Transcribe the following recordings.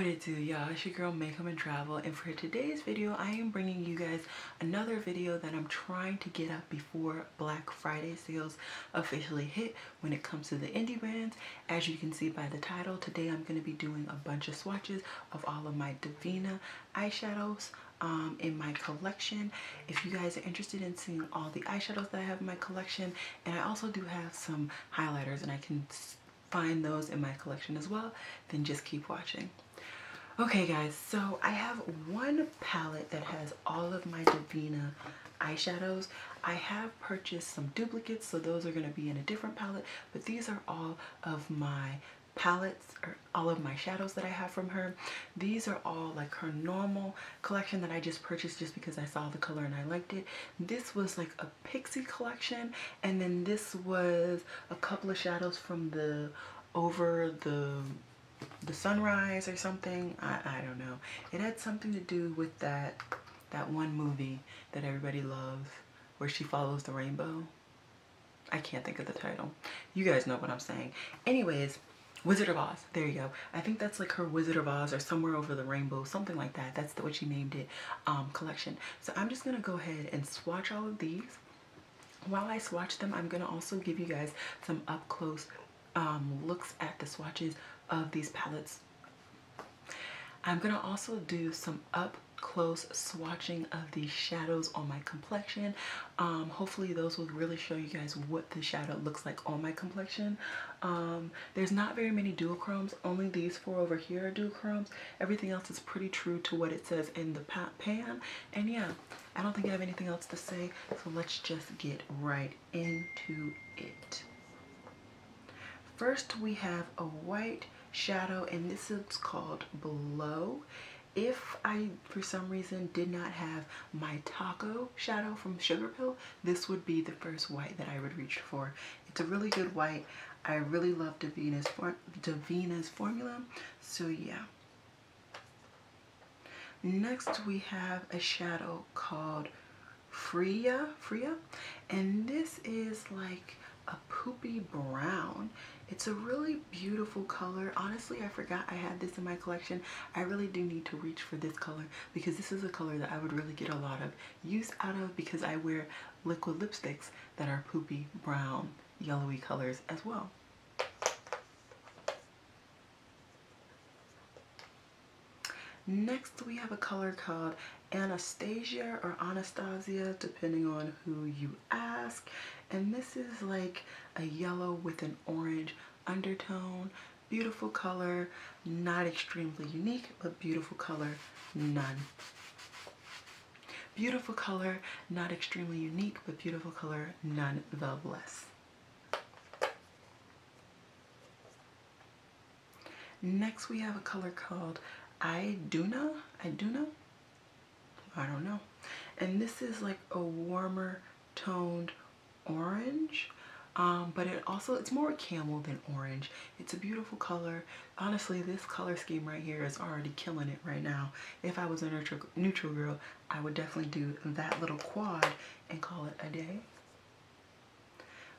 it do, y'all? It's your girl Makeup and Travel, and for today's video I am bringing you guys another video that I'm trying to get up before Black Friday sales officially hit when it comes to the indie brands. As you can see by the title, today I'm going to be doing a bunch of swatches of all of my Devinah eyeshadows in my collection. If you guys are interested in seeing all the eyeshadows that I have in my collection, and I also do have some highlighters and I can find those in my collection as well, then just keep watching. Okay guys, so I have one palette that has all of my Devinah eyeshadows. I have purchased some duplicates, so those are going to be in a different palette, but these are all of my palettes, or all of my shadows that I have from her. These are all like her normal collection that I just purchased just because I saw the color and I liked it. This was like a Pixie collection, and then this was a couple of shadows from the Over the Sunrise or something. I don't know. It had something to do with that one movie that everybody loves where she follows the rainbow. I can't think of the title. You guys know what I'm saying. Anyways, Wizard of Oz. There you go. I think that's like her Wizard of Oz or Somewhere Over the Rainbow, something like that. That's what she named it, collection. So I'm just gonna go ahead and swatch all of these. While I swatch them, I'm gonna also give you guys some up close looks at the swatches of these palettes. I'm gonna also do some up close swatching of these shadows on my complexion. Hopefully those will really show you guys what the shadow looks like on my complexion. There's not very many duochromes, only these four over here are duochromes. Everything else is pretty true to what it says in the pan. And yeah, I don't think I have anything else to say, so let's just get right into it. First we have a white shadow, and this is called Below. If I for some reason did not have my taco shadow from Sugar Pill, this would be the first white that I would reach for. It's a really good white. I really love Devinah's formula, so yeah. Next we have a shadow called Freya, and this is like a poopy brown. It's a really beautiful color. Honestly, I forgot I had this in my collection. I really do need to reach for this color because this is a color that I would really get a lot of use out of because I wear liquid lipsticks that are poopy brown, yellowy colors as well. Next we have a color called Anastasia or Anastasia, depending on who you ask. And this is like a yellow with an orange undertone. Beautiful color, not extremely unique, but beautiful color, none. Beautiful color, not extremely unique, but beautiful color, nonetheless. Next we have a color called Iduna, I don't know. And this is like a warmer toned orange, but it's more camel than orange. It's a beautiful color. Honestly, this color scheme right here is already killing it right now. If I was a neutral girl, I would definitely do that little quad and call it a day.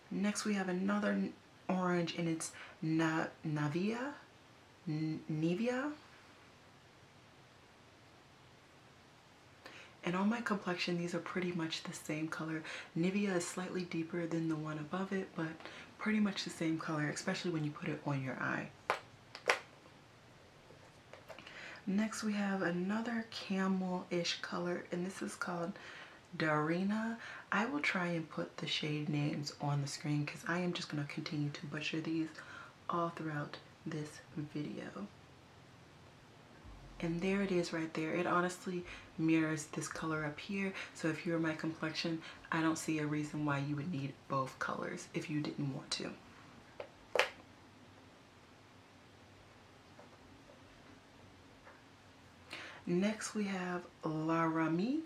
Next we have another orange, and it's Nivea. And on my complexion, these are pretty much the same color. Nivea is slightly deeper than the one above it, but pretty much the same color, especially when you put it on your eye. Next we have another camel-ish color, and this is called Devinah. I will try and put the shade names on the screen because I am just going to continue to butcher these all throughout this video. And there it is right there. It honestly mirrors this color up here. So if you're my complexion, I don't see a reason why you would need both colors if you didn't want to. Next we have Laramie.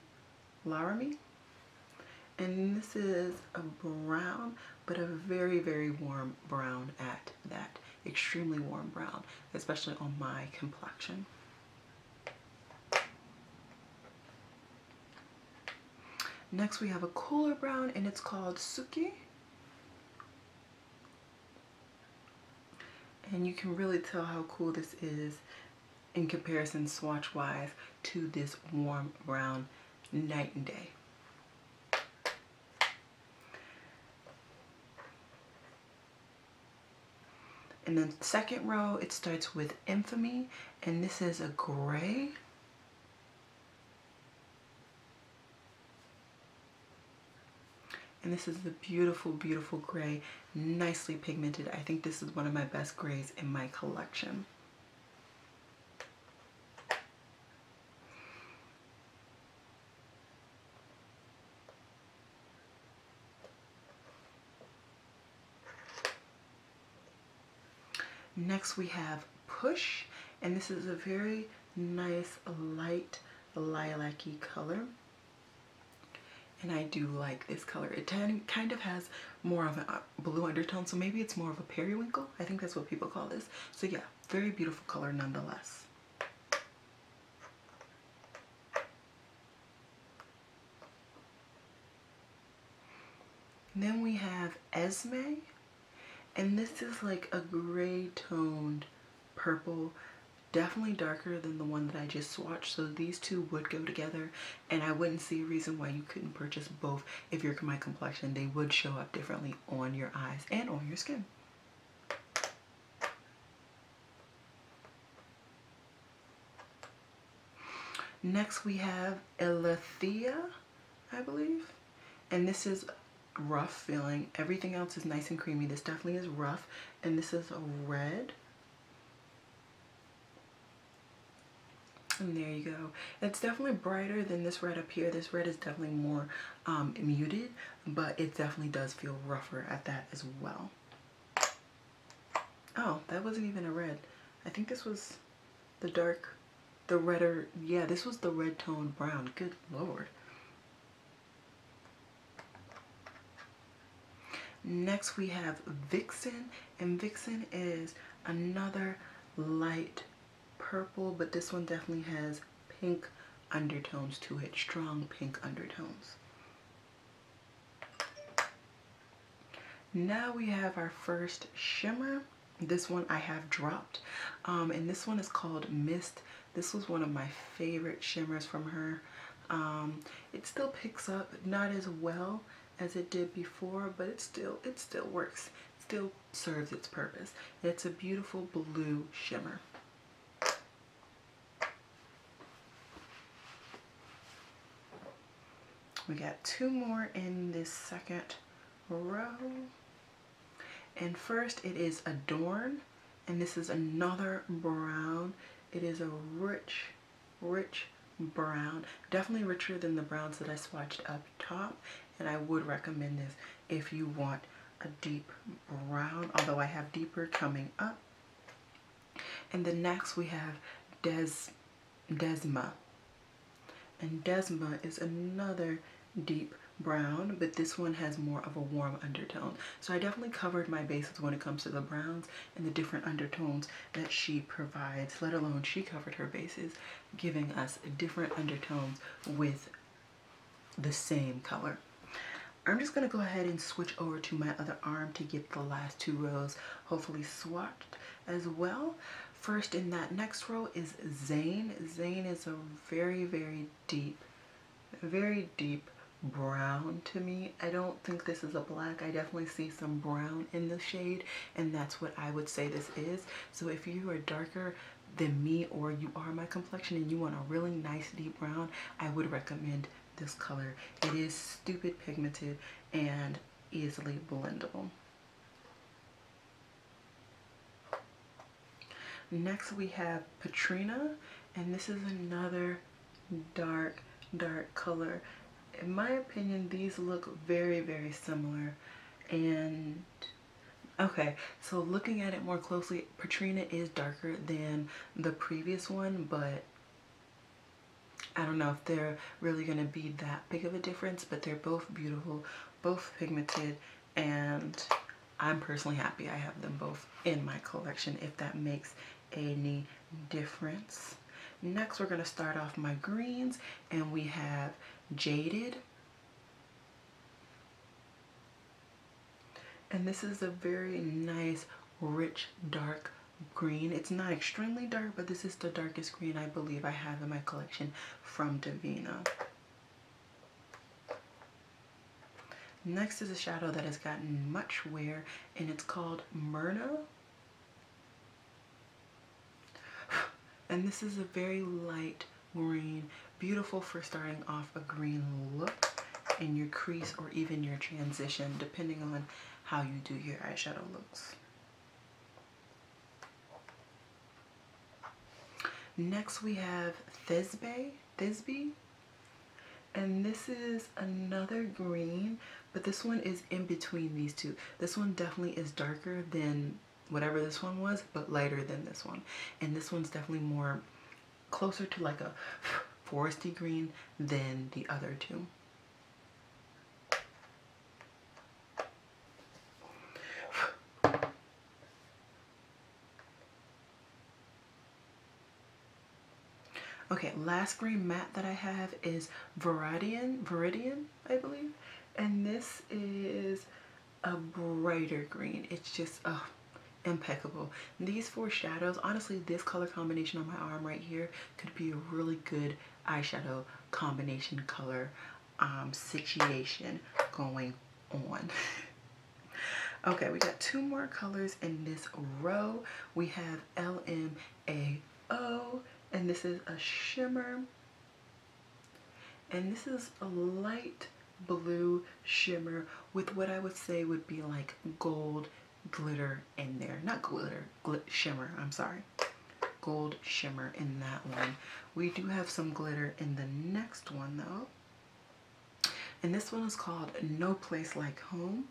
And this is a brown, but a very, very warm brown at that. Extremely warm brown, especially on my complexion. Next we have a cooler brown, and it's called Suki. And you can really tell how cool this is in comparison swatch wise to this warm brown Night and Day. And then second row, it starts with Infamy, and this is a gray. And this is the beautiful, beautiful gray, nicely pigmented. I think this is one of my best grays in my collection. Next we have Push, and this is a very nice light lilac-y color. And I do like this color. It kind of has more of a blue undertone, so maybe it's more of a periwinkle. I think that's what people call this. So yeah, very beautiful color nonetheless. And then we have Esme, and this is like a gray toned purple, definitely darker than the one that I just swatched, so these two would go together, and I wouldn't see a reason why you couldn't purchase both if you're my complexion. They would show up differently on your eyes and on your skin. Next we have Elixir, I believe, and this is rough feeling. Everything else is nice and creamy. This definitely is rough, and this is a red. And there you go. It's definitely brighter than this red up here. This red is definitely more muted, but it definitely does feel rougher at that as well. Oh, that wasn't even a red. I think this was the dark, the redder, yeah, this was the red toned brown. Good Lord. Next we have Vixen, and Vixen is another light purple, but this one definitely has pink undertones to it, strong pink undertones. Now we have our first shimmer. This one I have dropped, and this one is called Mist. This was one of my favorite shimmers from her. It still picks up, not as well as it did before, but it still works. It still serves its purpose. It's a beautiful blue shimmer. We got two more in this second row. And first it is Adorn, and this is another brown. It is a rich, rich brown. Definitely richer than the browns that I swatched up top, and I would recommend this if you want a deep brown, although I have deeper coming up. And then next we have Desma. And Desma is another deep brown, but this one has more of a warm undertone. So I definitely covered my bases when it comes to the browns and the different undertones that she provides, let alone she covered her bases, giving us different undertones with the same color. I'm just going to go ahead and switch over to my other arm to get the last two rows hopefully swatched as well. First in that next row is Zane. Zane is a very, very deep brown to me. I don't think this is a black. I definitely see some brown in the shade, and that's what I would say this is. So if you are darker than me, or you are my complexion and you want a really nice deep brown, I would recommend this color. It is stupid pigmented and easily blendable. Next we have Patrina, and this is another dark color. In my opinion, these look very, very similar. And okay, so looking at it more closely, Patrina is darker than the previous one, but I don't know if they're really going to be that big of a difference, but they're both beautiful, both pigmented, and I'm personally happy I have them both in my collection, if that makes any difference. Next, we're going to start off my greens, and we have Jaded. And this is a very nice, rich, dark green. It's not extremely dark, but this is the darkest green I believe I have in my collection from Devinah. Next is a shadow that has gotten much wear, and it's called Myrna. And this is a very light green, beautiful for starting off a green look in your crease or even your transition, depending on how you do your eyeshadow looks. Next we have Thisbe, and this is another green, but this one is in between these two. This one definitely is darker than whatever this one was, but lighter than this one. And this one's definitely more closer to like a foresty green than the other two. Okay, last green matte that I have is Viridian, I believe. And this is a brighter green. It's just, impeccable. These four shadows, honestly, this color combination on my arm right here could be a really good eyeshadow combination color situation going on. Okay, we got two more colors in this row. We have LMAO, and this is a shimmer, and this is a light blue shimmer with what I would say would be like gold glitter in there. Not glitter, shimmer, I'm sorry. Gold shimmer in that one. We do have some glitter in the next one though. And this one is called No Place Like Home.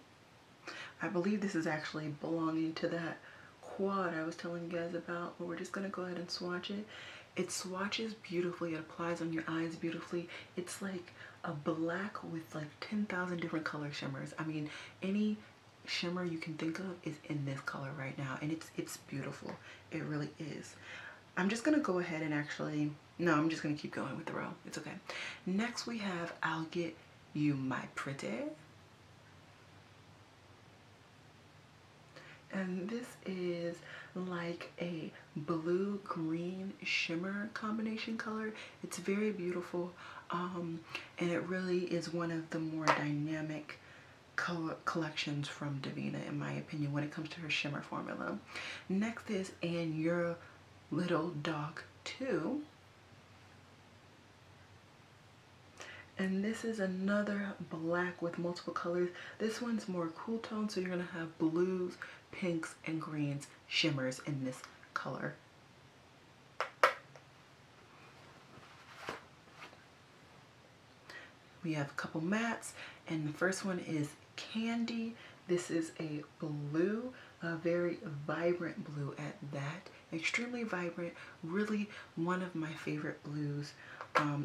I believe this is actually belonging to that quad I was telling you guys about, but we're just gonna go ahead and swatch it. It swatches beautifully, it applies on your eyes beautifully. It's like a black with like 10,000 different color shimmers. I mean, any shimmer you can think of is in this color right now, and it's beautiful. It really is. I'm just gonna go ahead and I'm just gonna keep going with the row. It's okay. Next we have I'll Get You My Pretty. And this is like a blue-green shimmer combination color. It's very beautiful, and it really is one of the more dynamic collections from Devinah, in my opinion, when it comes to her shimmer formula. Next is And Your Little Dog Too. And this is another black with multiple colors. This one's more cool tone, so you're gonna have blues, pinks, and greens shimmers in this color. We have a couple mattes, and the first one is Candy. This is a blue, a very vibrant blue at that. Extremely vibrant, really one of my favorite blues.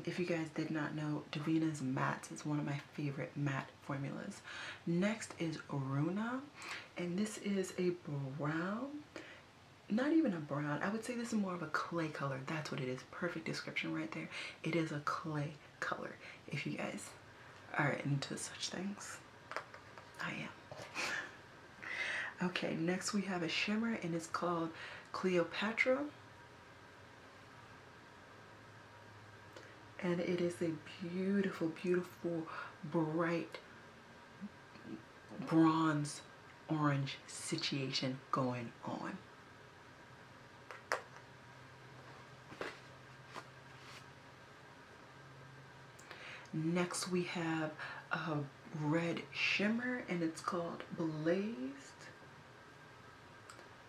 If you guys did not know, Devinah's mattes is one of my favorite matte formulas. Next is Runa, and this is a brown. Not even a brown. I would say this is more of a clay color. That's what it is. Perfect description right there. It is a clay color, if you guys are into such things. I am. Okay, next we have a shimmer, and it's called Cleopatra. And it is a beautiful, beautiful, bright bronze orange situation going on. Next we have a red shimmer, and it's called Blazed.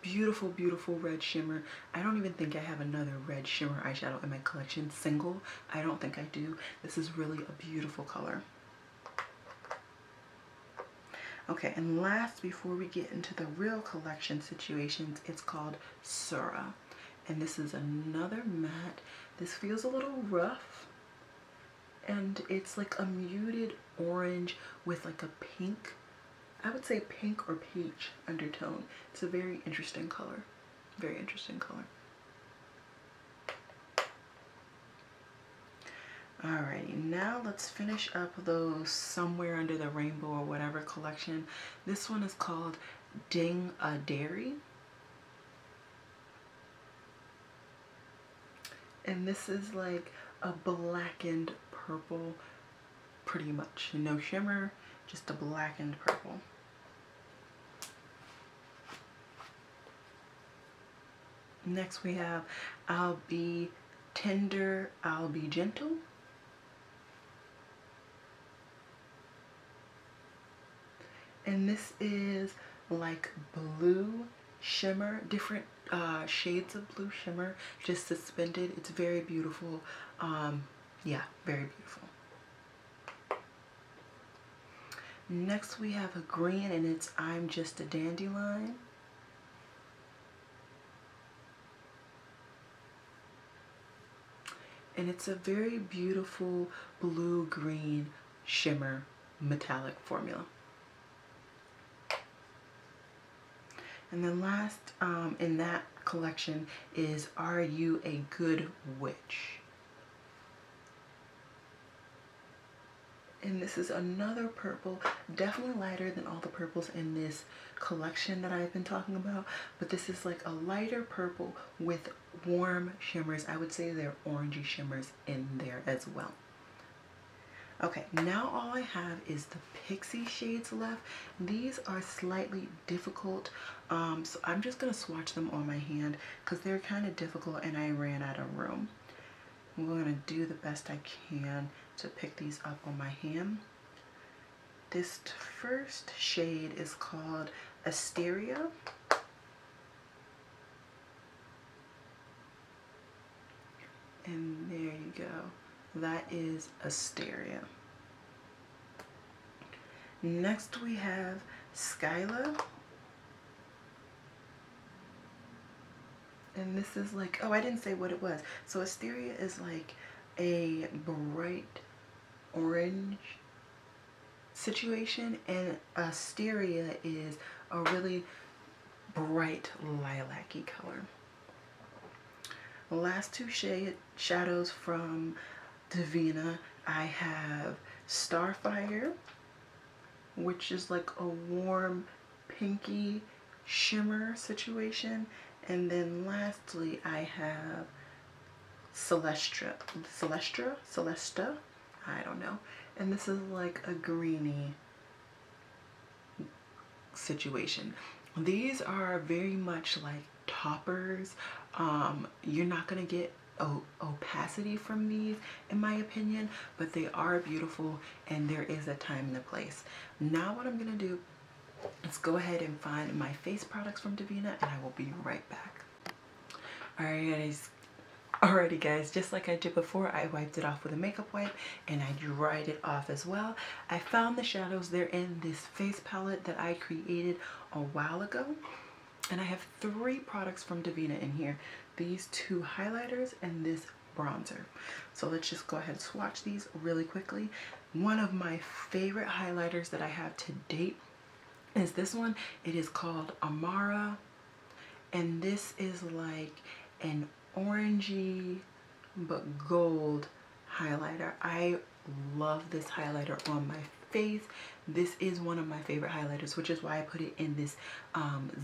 Beautiful, beautiful red shimmer. I don't even think I have another red shimmer eyeshadow in my collection, single. I don't think I do. This is really a beautiful color. Okay, and last, before we get into the real collection situations, it's called Sura. And this is another matte. This feels a little rough, and it's like a muted orange with like a pink, I would say pink or peach undertone. It's a very interesting color. Very interesting color. Alrighty, now let's finish up those Somewhere Under the Rainbow or whatever collection. This one is called Ding a Dairy. And this is like a blackened purple, pretty much. No shimmer, just a blackened purple. Next we have I'll Be Tender, I'll Be Gentle. And this is like blue shimmer, different shades of blue shimmer, just suspended. It's very beautiful. Yeah, very beautiful. Next we have a green, and it's I'm Just a Dandelion. And it's a very beautiful blue-green shimmer metallic formula. And then last in that collection is Are You a Good Witch? And this is another purple, definitely lighter than all the purples in this collection that I've been talking about, but this is like a lighter purple with warm shimmers. I would say they're orangey shimmers in there as well. Okay, now all I have is the Pixie shades left. These are slightly difficult, so I'm just going to swatch them on my hand because they're kind of difficult and I ran out of room. I'm going to do the best I can to pick these up on my hand. This first shade is called Asteria. And there you go. That is Asteria. Next we have Skyla. And this is like, oh, I didn't say what it was. So Asteria is like a bright orange situation, and Asteria is a really bright lilac-y color. The last two shadows from Devinah, I have Starfire, which is like a warm pinky shimmer situation. And then lastly, I have Celesta, I don't know. And this is like a greeny situation. These are very much like toppers. You're not gonna get opacity from these in my opinion, but they are beautiful and there is a time and a place. Now what I'm gonna do, let's go ahead and find my face products from Devinah and I will be right back. Alrighty guys, just like I did before, I wiped it off with a makeup wipe and I dried it off as well. I found the shadows. They're in this face palette that I created a while ago. And I have 3 products from Devinah in here. These 2 highlighters and this bronzer. So let's just go ahead and swatch these really quickly. One of my favorite highlighters that I have to date is this one. It is called Amara, and this is like an orangey but gold highlighter. I love this highlighter on my face. This is one of my favorite highlighters, which is why I put it in this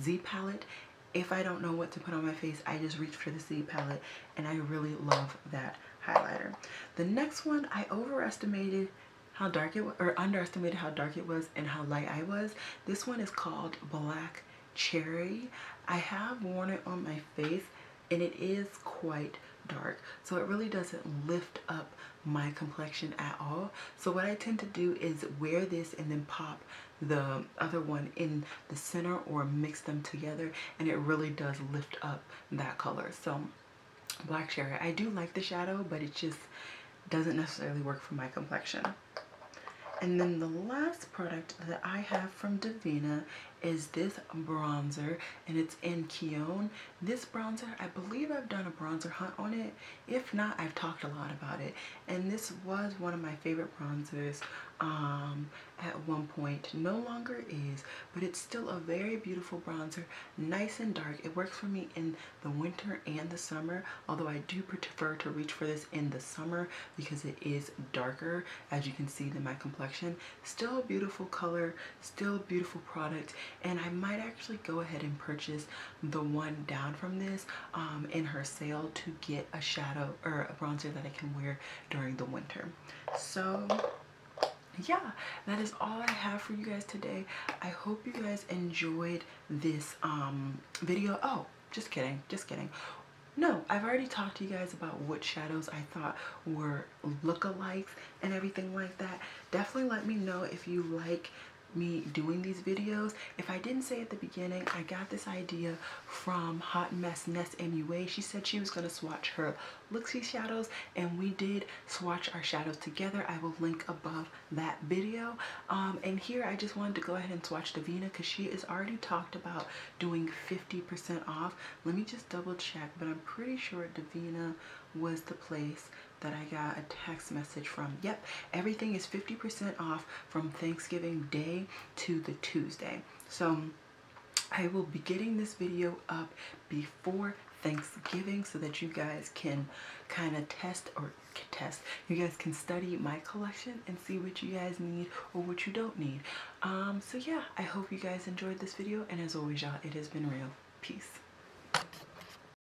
Z palette. If I don't know what to put on my face, I just reach for the Z palette, and I really love that highlighter. The next one, I overestimated how dark it was, or underestimated how dark it was and how light I was. This one is called Black Cherry. I have worn it on my face and it is quite dark, so it really doesn't lift up my complexion at all. So what I tend to do is wear this and then pop the other one in the center or mix them together, and it really does lift up that color. So Black Cherry, I do like the shadow, but it just doesn't necessarily work for my complexion. And then the last product that I have from Devinah is this bronzer, and it's in Keone. This bronzer, I believe I've done a bronzer hunt on it. If not, I've talked a lot about it. And this was one of my favorite bronzers at one point. No longer is, but it's still a very beautiful bronzer, nice and dark. It works for me in the winter and the summer, although I do prefer to reach for this in the summer because it is darker, as you can see, than my complexion collection. Still a beautiful color, still a beautiful product, and I might actually go ahead and purchase the one down from this in her sale to get a shadow or a bronzer that I can wear during the winter. So yeah, that is all I have for you guys today. I hope you guys enjoyed this video. Oh, just kidding, just kidding. No, I've already talked to you guys about what shadows I thought were lookalikes and everything like that. Definitely let me know if you like me doing these videos. If I didn't say at the beginning, I got this idea from Hot Mess Ness MUA. She said she was going to swatch her Looxi shadows, and we did swatch our shadows together. I will link above that video. And here I just wanted to go ahead and swatch Devinah because she has already talked about doing 50% off. Let me just double check, but I'm pretty sure Devinah was the place that I got a text message from. Yep, everything is 50% off from Thanksgiving Day to the Tuesday. So I will be getting this video up before Thanksgiving so that you guys can kind of you guys can study my collection and see what you guys need or what you don't need. So yeah, I hope you guys enjoyed this video, and as always, y'all, it has been real. Peace.